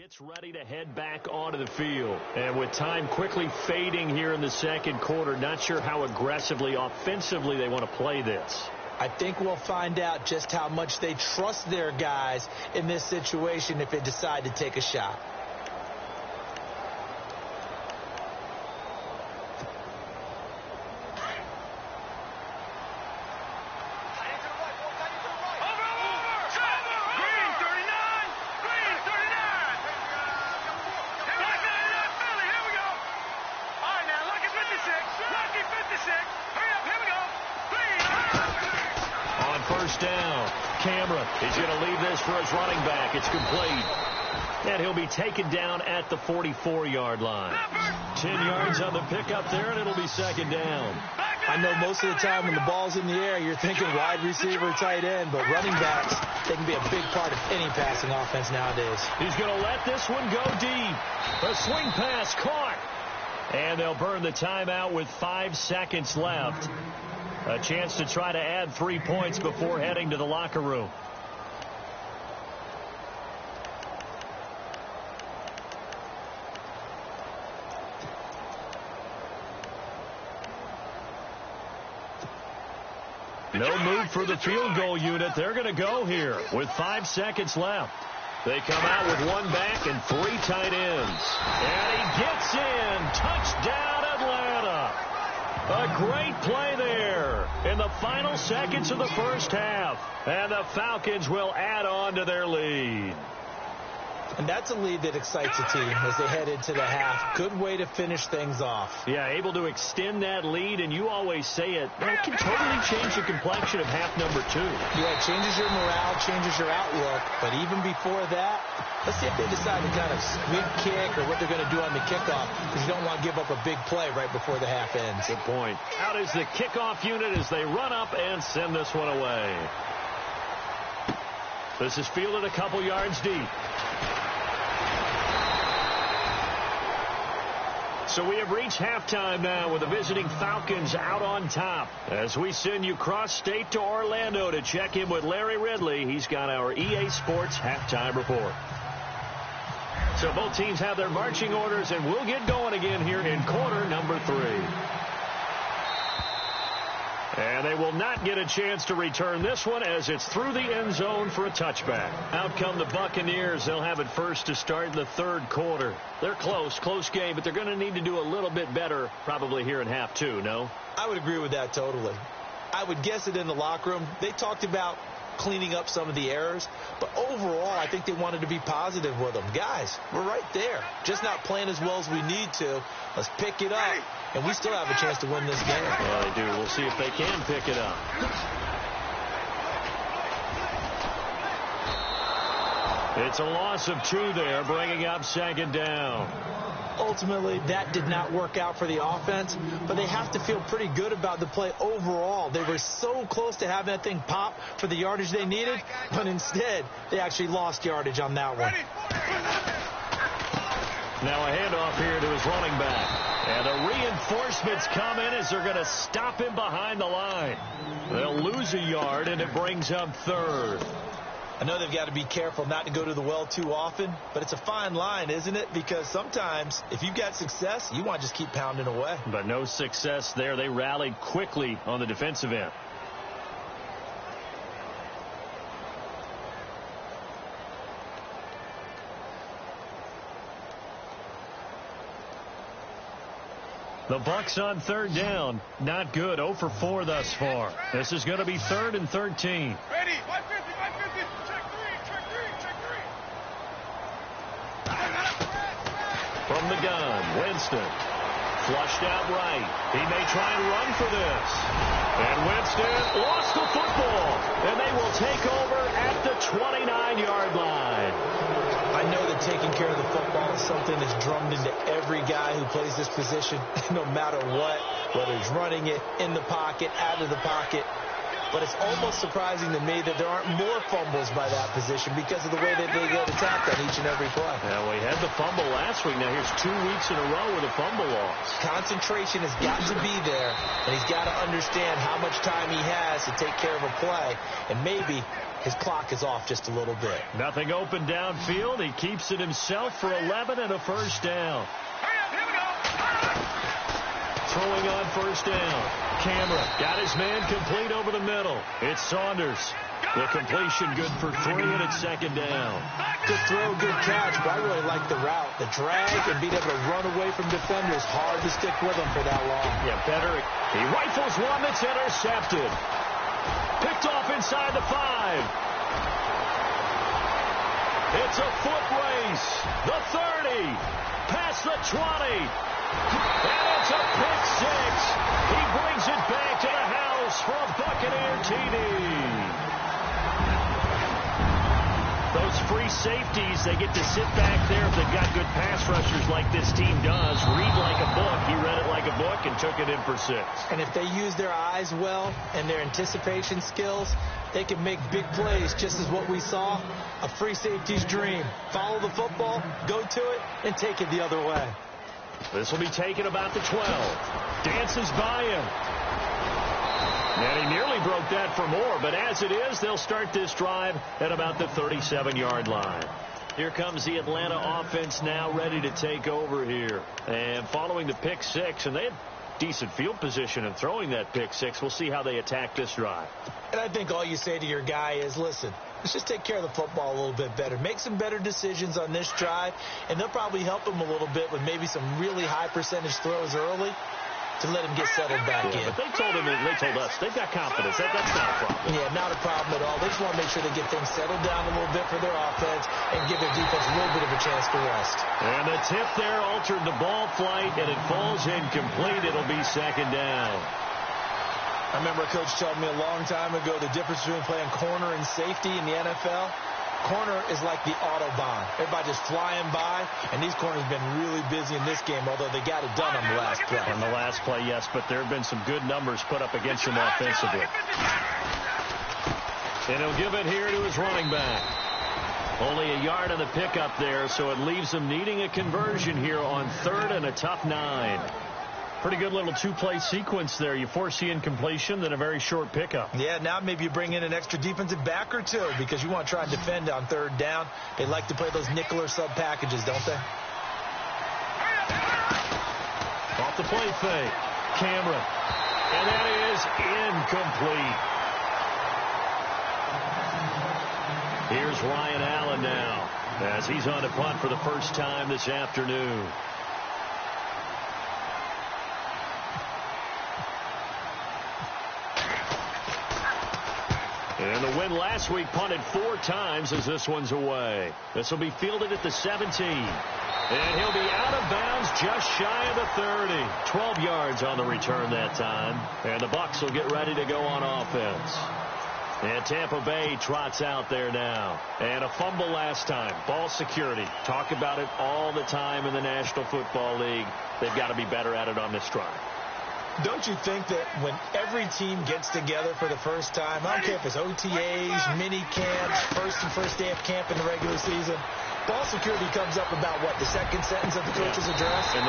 gets ready to head back onto the field. And with time quickly fading here in the second quarter, not sure how aggressively, offensively they want to play this. I think we'll find out just how much they trust their guys in this situation if they decide to take a shot. He's going to leave this for his running back. It's complete. And he'll be taken down at the 44-yard line. 10 yards on the pickup there, and it'll be second down. I know most of the time when the ball's in the air, you're thinking wide receiver, tight end, but running backs, they can be a big part of any passing offense nowadays. He's going to let this one go deep. A swing pass caught. And they'll burn the timeout with 5 seconds left. A chance to try to add 3 points before heading to the locker room. No move for the field goal unit. They're going to go here with 5 seconds left. They come out with one back and 3 tight ends. And he gets in. Touchdown, Atlanta. A great play there in the final seconds of the first half. And the Falcons will add on to their lead. And that's a lead that excites a team as they head into the half. Good way to finish things off. Yeah, able to extend that lead, and you always say it, that can totally change the complexion of half number 2. Yeah, it changes your morale, changes your outlook. But even before that, let's see if they decide to kind of squib kick or what they're going to do on the kickoff, because you don't want to give up a big play right before the half ends. Good point. Out is the kickoff unit as they run up and send this one away. This is fielded a couple yards deep. So we have reached halftime now with the visiting Falcons out on top. As we send you cross-state to Orlando to check in with Larry Ridley, he's got our EA Sports halftime report. So both teams have their marching orders, and we'll get going again here in quarter number 3. And they will not get a chance to return this one as it's through the end zone for a touchback. Out come the Buccaneers. They'll have it first to start the third quarter. They're close game, but they're going to need to do a little bit better probably here in half 2, no? I would agree with that totally. I would guess it in the locker room. They talked about cleaning up some of the errors, but overall I think they wanted to be positive with them. Guys, we're right there. Just not playing as well as we need to. Let's pick it up, and we still have a chance to win this game. Well, they do. We'll see if they can pick it up. It's a loss of 2 there, bringing up second down. Ultimately, that did not work out for the offense, but they have to feel pretty good about the play overall. They were so close to having that thing pop for the yardage they needed, but instead, they actually lost yardage on that one. Now a handoff here to his running back. And the reinforcements come in as they're going to stop him behind the line. They'll lose a yard, and it brings up third. I know they've got to be careful not to go to the well too often, but it's a fine line, isn't it? Because sometimes, if you've got success, you want to just keep pounding away. But no success there. They rallied quickly on the defensive end. The Bucs on third down. Not good. 0 for 4 thus far. This is going to be 3rd and 13. Ready. 550. Check three. From the gun, Winston. Flushed out right. He may try and run for this. And Winston lost the football. And they will take over at the 29-yard line. I know that taking care of the football is something that's drummed into every guy who plays this position, no matter what, whether he's running it, in the pocket, out of the pocket. but it's almost surprising to me that there aren't more fumbles by that position because of the way that they get attacked on each and every play. Yeah, we had the fumble last week. Now here's 2 weeks in a row with a fumble loss. Concentration has got to be there, and he's got to understand how much time he has to take care of a play, and maybe his clock is off just a little bit. Nothing open downfield. He keeps it himself for 11 and a first down. Here we go. Throwing on first down. Cameron got his man complete over the middle. It's Saunders. The completion good for 3, and it's second down. Good throw, good catch, but I really like the route. The drag and being able to run away from defenders, hard to stick with him for that long. Yeah, better. He rifles one that's intercepted. Picked off inside the 5. It's a foot race. The 30. Past the 20. And it's a pick 6. He brings it back to the house for a Buccaneer TD. Those free safeties, they get to sit back there if they've got good pass rushers like this team does. Read like a book. He read it like a book and took it in for 6. And if they use their eyes well and their anticipation skills, they can make big plays, just as what we saw. A free safety's dream. Follow the football, go to it, and take it the other way. This will be taken about the 12. Dances by him. And he nearly broke that for more, but as it is, they'll start this drive at about the 37-yard line. Here comes the Atlanta offense now ready to take over here. And following the pick 6, and they had decent field position in throwing that pick 6. We'll see how they attack this drive. And I think all you say to your guy is, listen, let's just take care of the football a little bit better. Make some better decisions on this drive, and they'll probably help him a little bit with maybe some really high percentage throws early to let him get settled back in. But they told him, they told us, they've got confidence. That's not a problem. Yeah, not a problem at all. They just want to make sure they get things settled down a little bit for their offense and give their defense a little bit of a chance to rest. And the tip there altered the ball flight, and it falls incomplete. It'll be second down. I remember a coach told me a long time ago the difference between playing corner and safety in the NFL. Corner is like the Autobahn. Everybody just flying by, and these corners have been really busy in this game, although they got it done on the last play. On the last play, yes, but there have been some good numbers put up against him offensively. And he'll give it here to his running back. Only a yard on the pickup there, so it leaves him needing a conversion here on 3rd and a tough 9. Pretty good little 2-play sequence there. You force the incompletion, then a very short pickup. Yeah, now maybe you bring in an extra defensive back or two because you want to try and defend on 3rd down. They like to play those nickel or sub packages, don't they? Off the play fake. Cameron. And that is incomplete. Here's Ryan Allen now as he's on to punt for the first time this afternoon. And the win last week punted 4 times as this one's away. This will be fielded at the 17. And he'll be out of bounds just shy of the 30. 12 yards on the return that time. And the Bucs will get ready to go on offense. And Tampa Bay trots out there now. And a fumble last time. Ball security. Talk about it all the time in the National Football League. They've got to be better at it on this drive. Don't you think that when every team gets together for the first time, I don't care if it's OTAs, mini camps, first day of camp in the regular season, ball security comes up about, what, the second sentence of the coach's address? And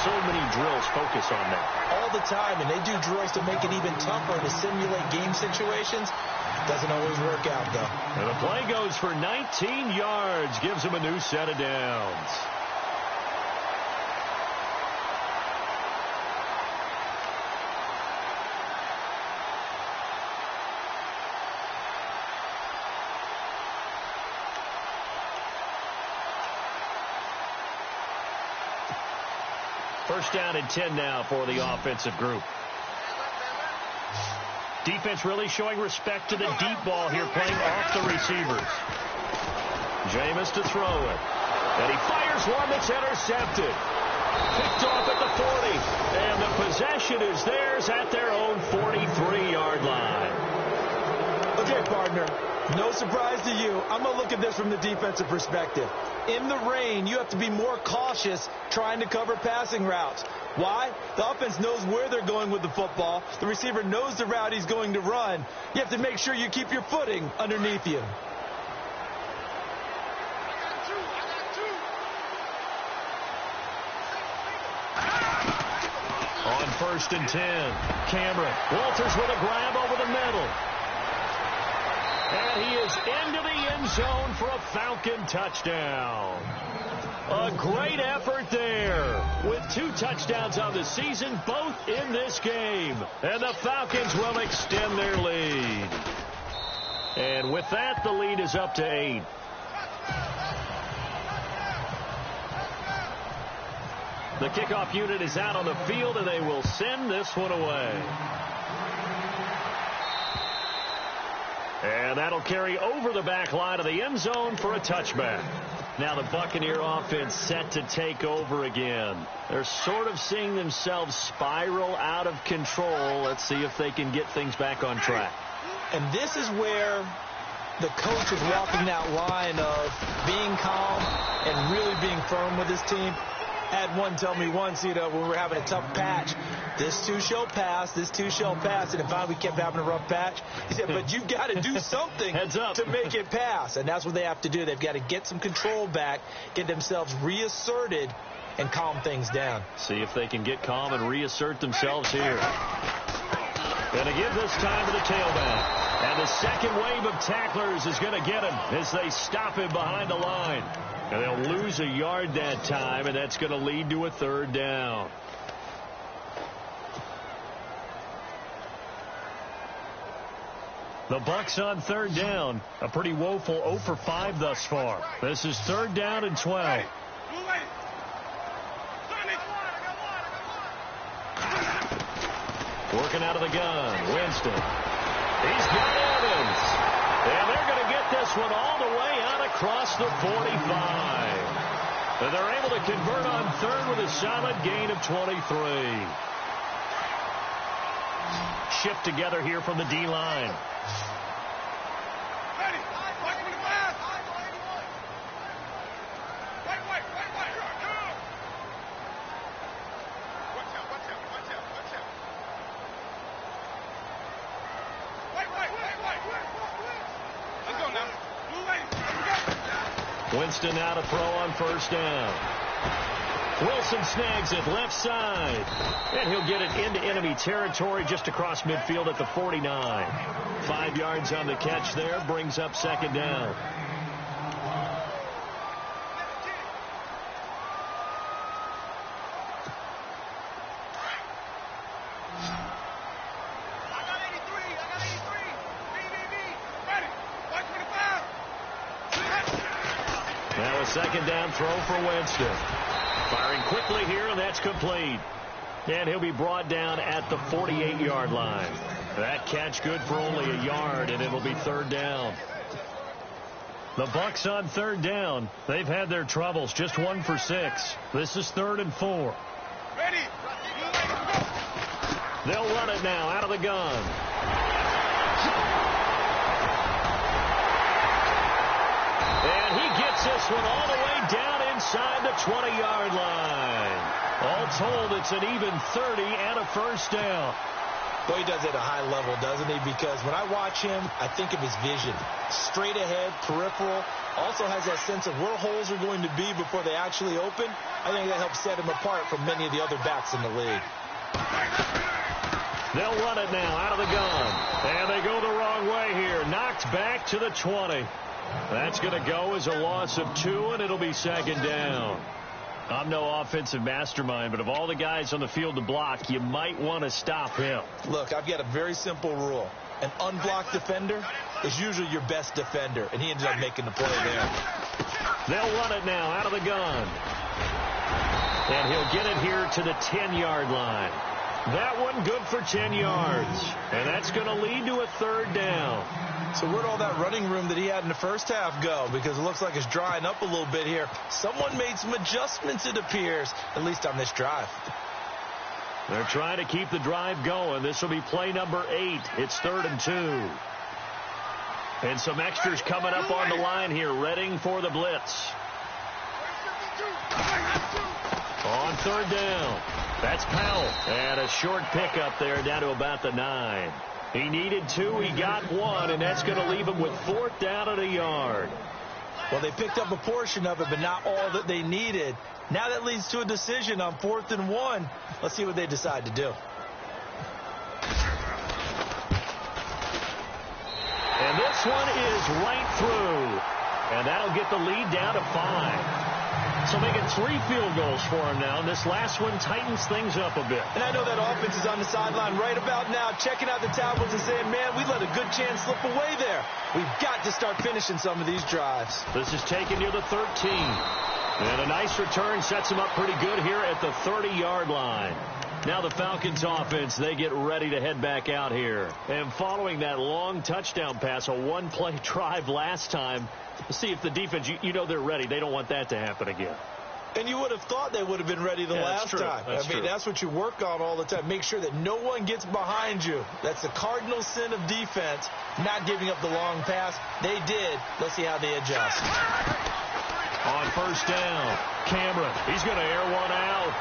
so many drills focus on that. All the time, and they do drills to make it even tougher to simulate game situations. Doesn't always work out, though. And the play goes for 19 yards, gives him a new set of downs. First down and 10 now for the offensive group. Defense really showing respect to the deep ball here, playing off the receivers. Jameis to throw it. And he fires one that's intercepted. Picked off at the 40. And the possession is theirs at their own 43-yard line. Okay, Paul, partner. No surprise to you. I'm going to look at this from the defensive perspective. In the rain, you have to be more cautious trying to cover passing routes. Why? The offense knows where they're going with the football. The receiver knows the route he's going to run. You have to make sure you keep your footing underneath you. On 1st and 10, Cameron. Walters with a grab over the middle. And he is into the end zone for a Falcon touchdown. A great effort there with 2 touchdowns on the season, both in this game. And the Falcons will extend their lead. And with that, the lead is up to 8. The kickoff unit is out on the field, and they will send this one away. And that'll carry over the back line of the end zone for a touchback. Now the Buccaneer offense set to take over again. They're sort of seeing themselves spiral out of control. Let's see if they can get things back on track. And this is where the coach is walking that line of being calm and really being firm with his team. I had one tell me once, when we were having a tough patch, this too shall pass, this too shall pass. And finally we kept having a rough patch. He said, but you've got to do something to make it pass. And that's what they have to do. They've got to get some control back, get themselves reasserted, and calm things down. See if they can get calm and reassert themselves here. Going to give this time to the tailback. And the second wave of tacklers is going to get him as they stop him behind the line. And they'll lose a yard that time, and that's going to lead to a 3rd down. The Bucs on 3rd down. A pretty woeful 0 for 5 thus far. This is 3rd down and 12. Working out of the gun. Winston. He's got Evans. And they're going to get this one all the way out across the 45. And they're able to convert on 3rd with a solid gain of 23. Shift together here from the D-line. Winston now to throw on 1st down. Wilson snags it left side. And he'll get it into enemy territory just across midfield at the 49. 5 yards on the catch there. Brings up 2nd down. Now a 2nd down throw for Winston. Firing quickly here, and that's complete. And he'll be brought down at the 48-yard line. That catch good for only a yard, and it'll be 3rd down. The Bucs on 3rd down. They've had their troubles, just 1 for 6. This is 3rd and 4. Ready. They'll run it now out of the gun. And he gets this one all the way down inside the 20-yard line. All told, it's an even 30 and a 1st down. Well, he does it at a high level, doesn't he? Because when I watch him, I think of his vision. Straight ahead, peripheral. Also has that sense of where holes are going to be before they actually open. I think that helps set him apart from many of the other backs in the league. They'll run it now out of the gun. And they go the wrong way here. Knocked back to the 20. That's going to go as a loss of 2, and it'll be 2nd down. I'm no offensive mastermind, but of all the guys on the field to block, you might want to stop him. Look, I've got a very simple rule. An unblocked defender is usually your best defender, and he ended up making the play there. They'll run it now out of the gun. And he'll get it here to the 10-yard line. That one good for 10 yards. And that's going to lead to a 3rd down. So where'd all that running room that he had in the first half go? Because it looks like it's drying up a little bit here. Someone made some adjustments, it appears, at least on this drive. They're trying to keep the drive going. This will be play number 8. It's 3rd and 2. And some extras coming up on the line here, readying for the blitz. On third down, that's Powell. And a short pickup there down to about the 9. He needed 2, he got 1, and that's going to leave him with 4th down and a yard. Well, they picked up a portion of it, but not all that they needed. Now that leads to a decision on 4th and 1. Let's see what they decide to do. And this one is right through. And that'll get the lead down to 5. So making 3 field goals for him now. And this last one tightens things up a bit. And I know that offense is on the sideline right about now, checking out the tackles and saying, man, we let a good chance slip away there. We've got to start finishing some of these drives. This is taken near the 13. And a nice return sets him up pretty good here at the 30-yard line. Now the Falcons offense, they get ready to head back out here. And following that long touchdown pass, a one-play drive last time, see if the defense, you know they're ready. They don't want that to happen again. And you would have thought they would have been ready the last time. That's what you work on all the time. Make sure that no one gets behind you. That's the cardinal sin of defense, not giving up the long pass. They did. Let's see how they adjust. On first down, Cameron, he's going to air one out.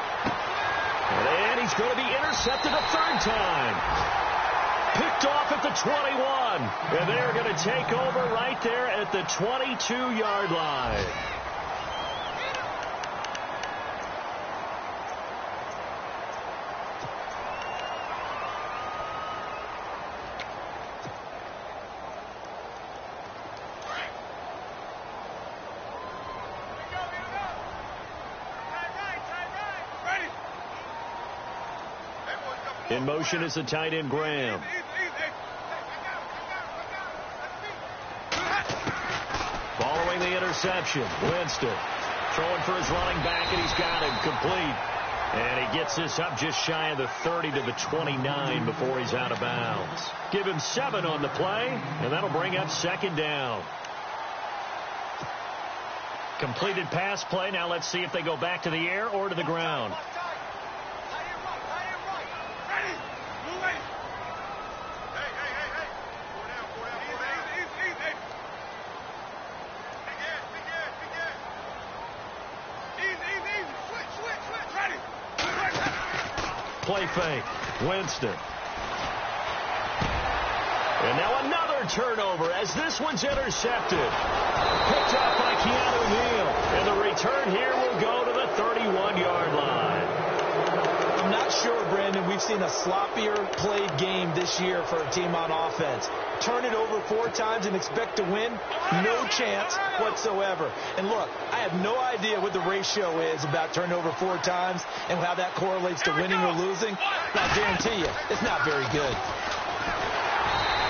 And he's going to be intercepted a 3rd time. Picked off at the 21. And they're going to take over right there at the 22-yard line. In motion is the tight end, Graham. Following the interception, Winston throwing for his running back, and he's got him complete. And he gets this up just shy of the 30 to the 29 before he's out of bounds. Give him 7 on the play, and that'll bring up 2nd down. Completed pass play. Now let's see if they go back to the air or to the ground. Play fake. Winston. And now another turnover as this one's intercepted. Picked up by Keanu Neal. And the return here will go to the 31-yard line. I'm not sure, Brandon, we've seen a sloppier played game this year for a team on offense. Turn it over 4 times and expect to win? No chance whatsoever. And look, I have no idea what the ratio is about turnover 4 times and how that correlates to winning or losing. But I guarantee you, it's not very good.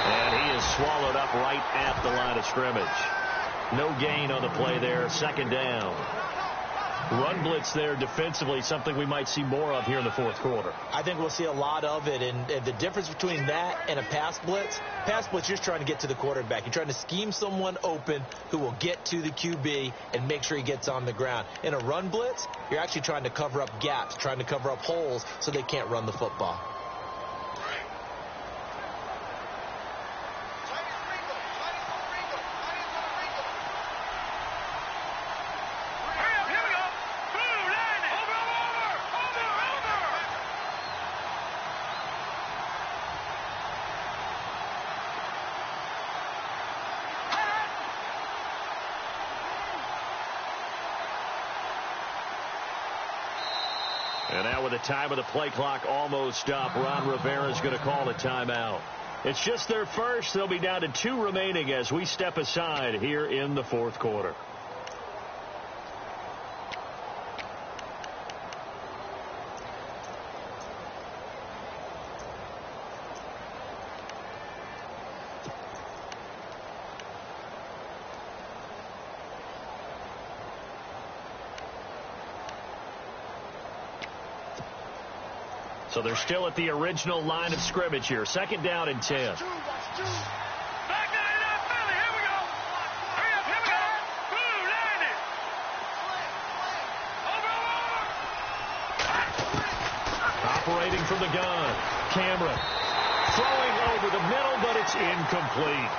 And he is swallowed up right at the line of scrimmage. No gain on the play there. 2nd down. Run blitz there defensively, something we might see more of here in the 4th quarter. I think we'll see a lot of it, and the difference between that and a pass blitz, you're just trying to get to the quarterback. You're trying to scheme someone open who will get to the QB and make sure he gets on the ground. In a run blitz, you're actually trying to cover up gaps, trying to cover up holes so they can't run the football. And now with the time of the play clock almost up, Ron Rivera is going to call a timeout. It's just their first. They'll be down to 2 remaining as we step aside here in the 4th quarter. So they're still at the original line of scrimmage here. 2nd down and 10. Operating from the gun. Cameron throwing over the middle, but it's incomplete.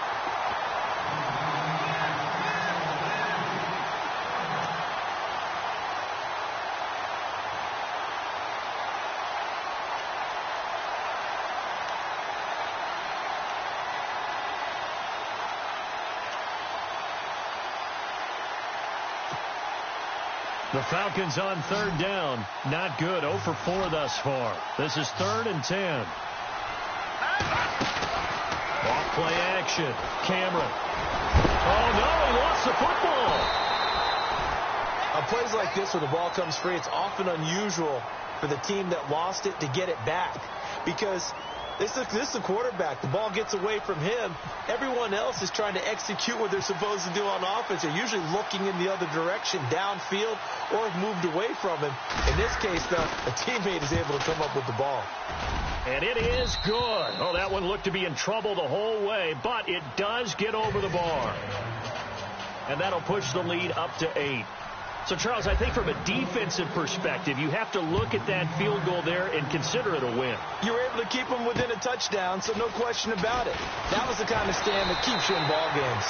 The Falcons on 3rd down. Not good. 0 for 4 thus far. This is 3rd and 10. Off play action. Cameron. Oh, no, he lost the football. On plays like this where the ball comes free, it's often unusual for the team that lost it to get it back. Because this is the quarterback. The ball gets away from him. Everyone else is trying to execute what they're supposed to do on offense. They're usually looking in the other direction, downfield, or have moved away from him. In this case, though, a teammate is able to come up with the ball. And it is good. Oh, that one looked to be in trouble the whole way, but it does get over the bar. And that'll push the lead up to 8. So, Charles, I think from a defensive perspective, you have to look at that field goal there and consider it a win. You were able to keep them within a touchdown, so no question about it. That was the kind of stand that keeps you in ball games.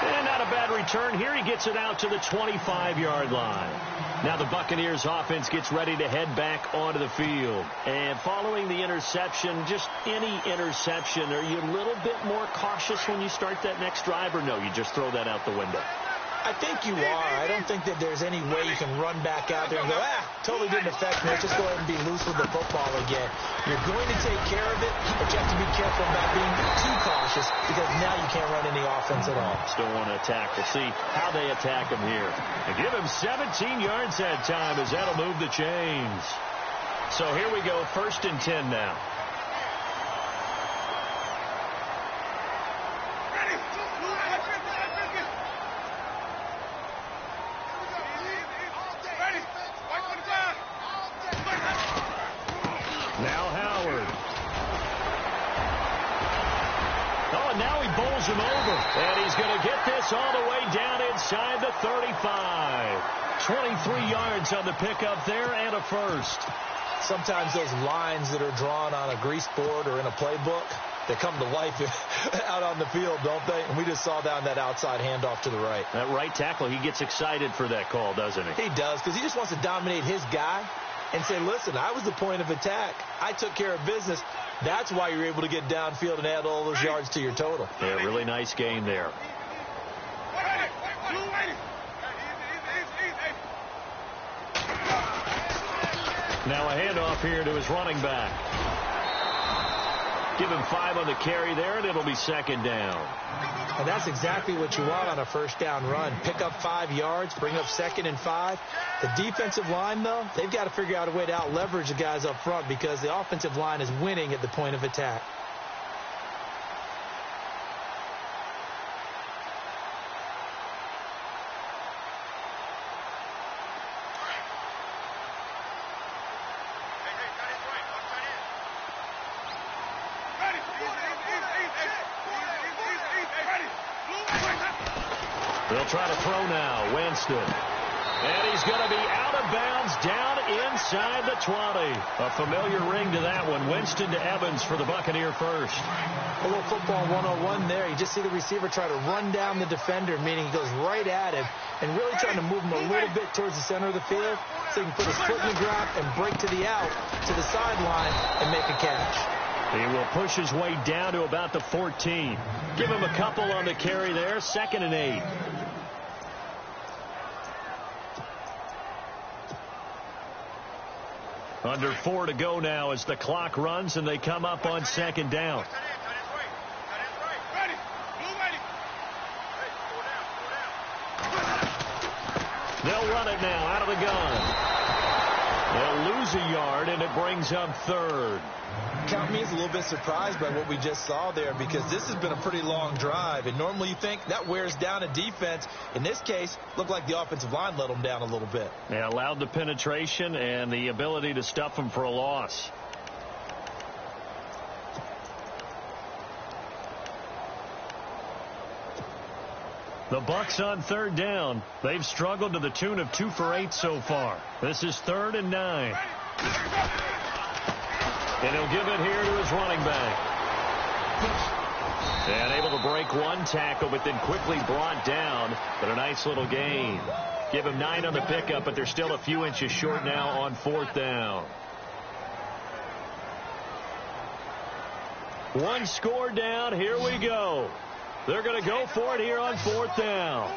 And not a bad return here. He gets it out to the 25-yard line. Now the Buccaneers offense gets ready to head back onto the field. And following the interception, just any interception, are you a little bit more cautious when you start that next drive, or no, you just throw that out the window? I think you are. I don't think that there's any way you can run back out there and go, totally didn't affect me. Let's just go ahead and be loose with the football again. You're going to take care of it, but you have to be careful about being too cautious because now you can't run any offense at all. Still want to attack. We'll see how they attack him here. And give him 17 yards that time as that'll move the chains. So here we go, 1st and 10 now. Him over, and he's going to get this all the way down inside the 35. 23 yards on the pickup there and a first. Sometimes those lines that are drawn on a grease board or in a playbook, they come to life out on the field, don't they? And we just saw down that outside handoff to the right. That right tackle, he gets excited for that call, doesn't he? He does, because he just wants to dominate his guy and say, listen, I was the point of attack. I took care of business. That's why you're able to get downfield and add all those yards to your total. Yeah, really nice gain there. Now a handoff here to his running back. Give him 5 on the carry there, and it'll be 2nd down. And that's exactly what you want on a 1st down run. Pick up 5 yards, bring up 2nd and 5. The defensive line, though, they've got to figure out a way to out-leverage the guys up front because the offensive line is winning at the point of attack. They'll try to throw now. Winston. And he's going to be out of bounds down inside the 20. A familiar ring to that one. Winston to Evans for the Buccaneer first. A little football 101 there. You just see the receiver try to run down the defender, meaning he goes right at him and really trying to move him a little bit towards the center of the field so he can put his foot in the ground and break to the out, to the sideline, and make a catch. He will push his way down to about the 14. Give him a couple on the carry there. 2nd and 8. Under 4 to go now as the clock runs and they come up on 2nd down. They'll run it now out of the gun. They'll lose a yard and it brings up 3rd. Count me as a little bit surprised by what we just saw there because this has been a pretty long drive. And normally you think that wears down a defense. In this case, looked like the offensive line let them down a little bit. They allowed the penetration and the ability to stuff them for a loss. The Bucs on 3rd down. They've struggled to the tune of 2 for 8 so far. This is 3rd and 9. And he'll give it here to his running back. And able to break one tackle, but then quickly brought down. But a nice little gain. Give him 9 on the pickup, but they're still a few inches short now on 4th down. One score down. Here we go. They're going to go for it here on 4th down.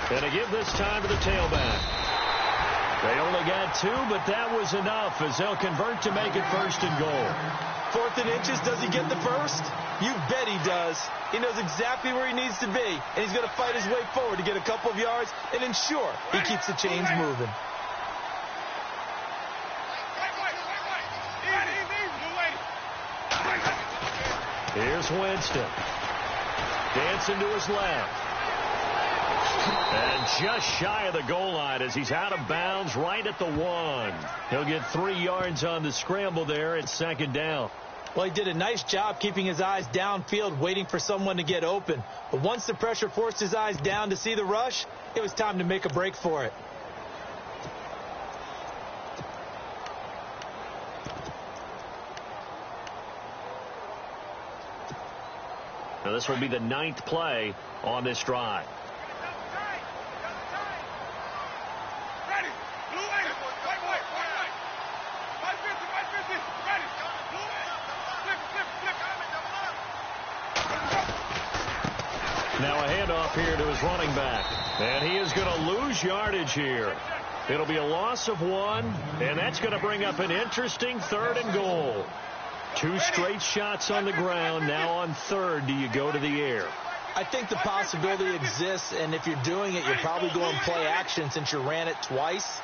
And to give this time to the tailback. They only got 2, but that was enough as they'll convert to make it 1st and goal. 4th and inches, does he get the first? You bet he does. He knows exactly where he needs to be, and he's going to fight his way forward to get a couple of yards and ensure he keeps the chains moving. Here's Winston. Dancing to his left. And just shy of the goal line as he's out of bounds right at the 1. He'll get 3 yards on the scramble there at 2nd down. Well, he did a nice job keeping his eyes downfield, waiting for someone to get open. But once the pressure forced his eyes down to see the rush, it was time to make a break for it. Now this will be the 9th play on this drive. Now a handoff here to his running back. And he is going to lose yardage here. It'll be a loss of 1, and that's going to bring up an interesting 3rd and goal. 2 straight shots on the ground. Now on 3rd, do you go to the air? I think the possibility exists, and if you're doing it, you're probably going play action since you ran it twice.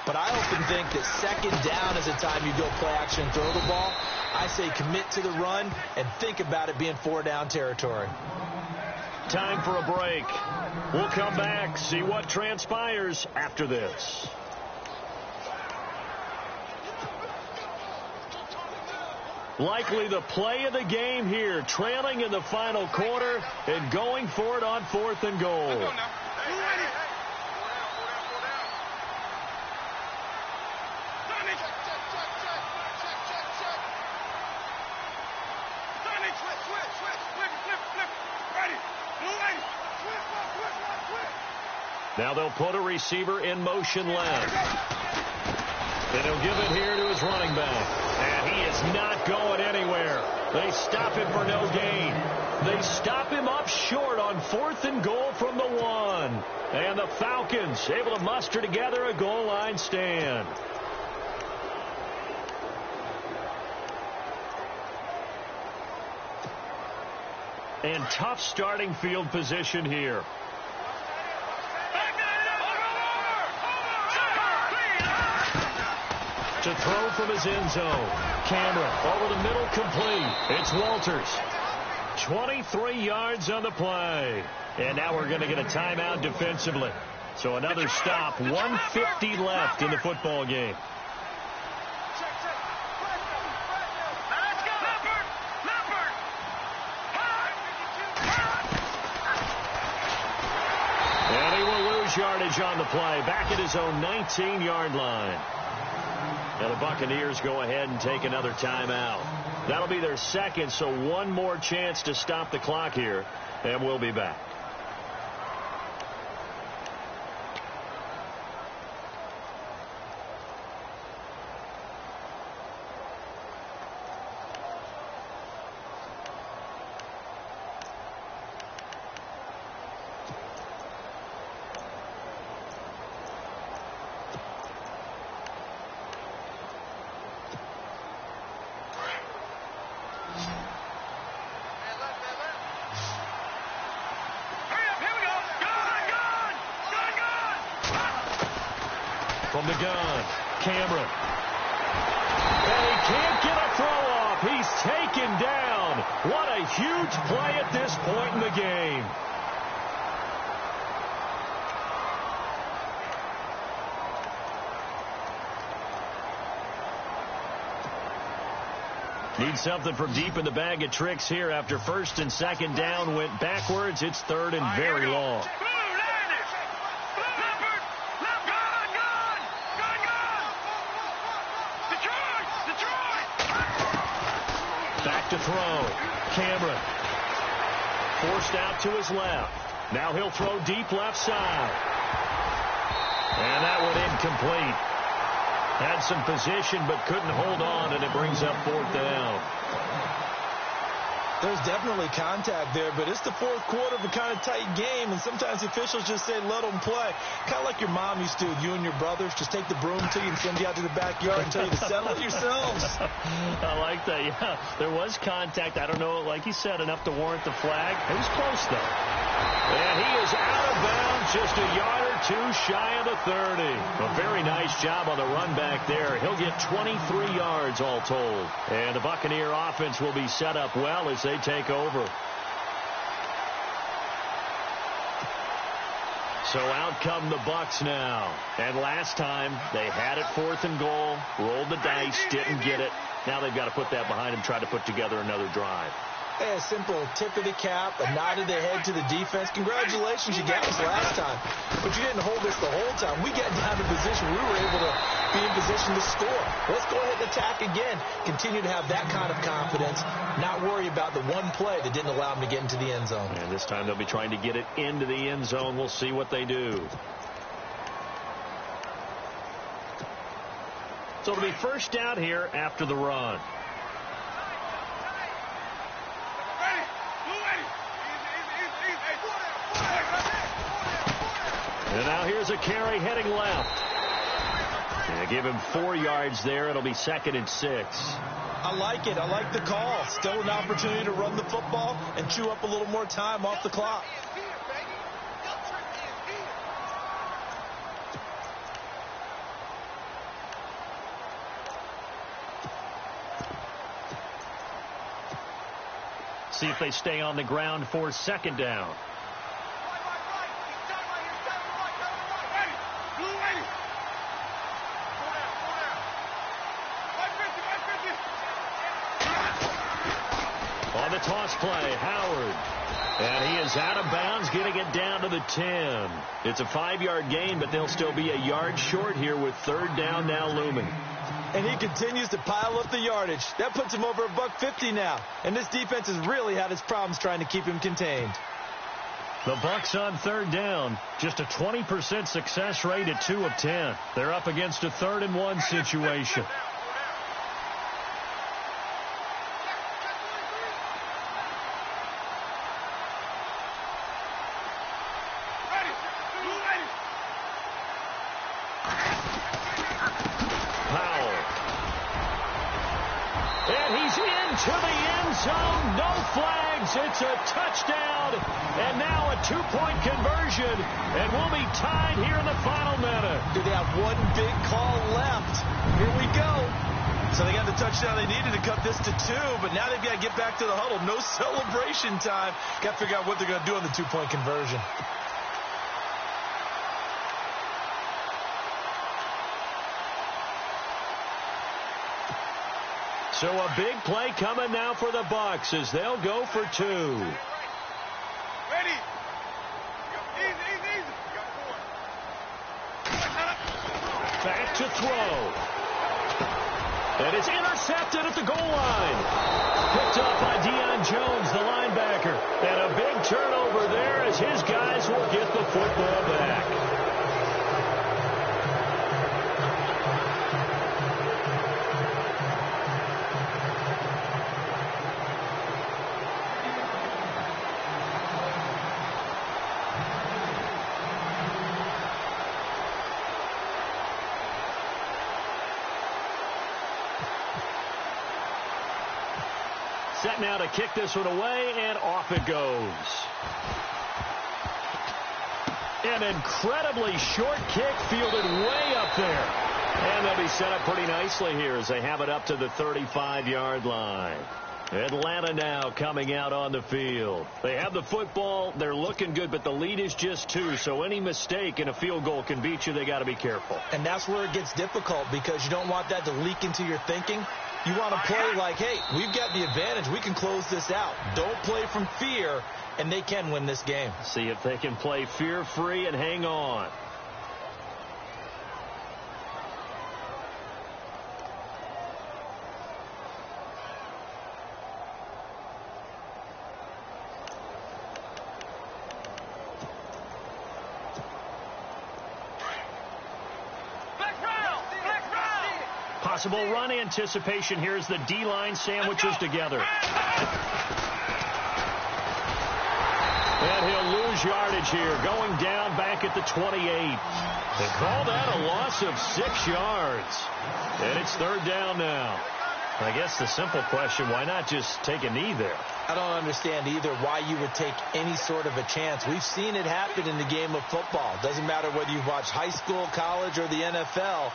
But I often think that 2nd down is the time you go play action and throw the ball. I say commit to the run and think about it being 4-down territory. Time for a break. We'll come back, see what transpires after this. Likely the play of the game here, trailing in the final quarter and going for it on 4th and goal. Now they'll put a receiver in motion left. And he'll give it here to his running back. And he is not going anywhere. They stop him for no gain. They stop him up short on 4th and goal from the 1. And the Falcons able to muster together a goal line stand. And tough starting field position here. To throw from his end zone. Cameron over the middle, complete. It's Walters. 23 yards on the play. And now we're going to get a timeout defensively. So another stop. 1:50 left in the football game. And he will lose yardage on the play. Back at his own 19-yard line. Now the Buccaneers go ahead and take another timeout. That'll be their 2nd, so 1 more chance to stop the clock here, and we'll be back. From the gun, Cameron. And he can't get a throw off. He's taken down. What a huge play at this point in the game. Need something from deep in the bag of tricks here after 1st and 2nd down went backwards. It's 3rd and very long. Back to throw. Cameron. Forced out to his left. Now he'll throw deep left side. And that one incomplete. Had some position but couldn't hold on, and it brings up 4th down. There's definitely contact there, but it's the fourth quarter of a kind of tight game, and sometimes the officials just say let them play. Kind of like your mom used to with you and your brothers. Just take the broom to you and send you out to the backyard and tell you to settle it yourselves. I like that, yeah. There was contact. I don't know, like you said, enough to warrant the flag. It was close, though. And he is out of bounds, just a yard or two shy of the 30. A very nice job on the run back there. He'll get 23 yards all told. And the Buccaneer offense will be set up well as they take over. So out come the Bucs now. And last time, they had it 4th and goal, rolled the dice, didn't get it. Now they've got to put that behind them, try to put together another drive. Hey, a simple tip of the cap, a nod of the head to the defense. Congratulations, you got us last time. But you didn't hold us the whole time. We got down to position. We were able to be in position to score. Let's go ahead and attack again. Continue to have that kind of confidence. Not worry about the one play that didn't allow them to get into the end zone. And this time they'll be trying to get it into the end zone. We'll see what they do. So it'll be first down here after the run. And now here's a carry heading left. And give him 4 yards there. It'll be 2nd and 6. I like it. I like the call. Still an opportunity to run the football and chew up a little more time off the clock. See if they stay on the ground for 2nd down. On the toss play, Howard. And he is out of bounds, getting it down to the 10. It's a 5-yard gain, but they'll still be a yard short here with 3rd down now looming. And he continues to pile up the yardage. That puts him over $150 now. And this defense has really had its problems trying to keep him contained. The Bucs on 3rd down. Just a 20% success rate at 2 of 10. They're up against a 3rd and 1 situation. It's a touchdown, and now a 2-point conversion, and we'll be tied here in the final minute. Do they have one big call left? Here we go. So they got the touchdown they needed to cut this to 2, but now they've got to get back to the huddle. No celebration time. Got to figure out what they're going to do on the 2-point conversion. So a big play coming now for the Bucs as they'll go for 2. Ready. Easy. Back to throw. And it's intercepted at the goal line. Picked up by Deion Jones, the linebacker. And a big turnover there as his guys will get the football back. Set now to kick this one away, and off it goes. An incredibly short kick fielded way up there. And they'll be set up pretty nicely here as they have it up to the 35-yard line. Atlanta now coming out on the field. They have the football. They're looking good, but the lead is just 2. So any mistake in a field goal can beat you. They got to be careful. And that's where it gets difficult because you don't want that to leak into your thinking. You want to play like, hey, we've got the advantage. We can close this out. Don't play from fear, and they can win this game. See if they can play fear-free and hang on. Possible run anticipation. Here's the D-line sandwiches together. And he'll lose yardage here, going down back at the 28. They call that a loss of 6 yards. And it's third down now. I guess the simple question, why not just take a knee there? I don't understand either why you would take any sort of a chance. We've seen it happen in the game of football. Doesn't matter whether you've watched high school, college, or the NFL.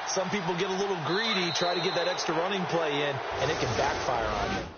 Some people get a little greedy, try to get that extra running play in, and it can backfire on you.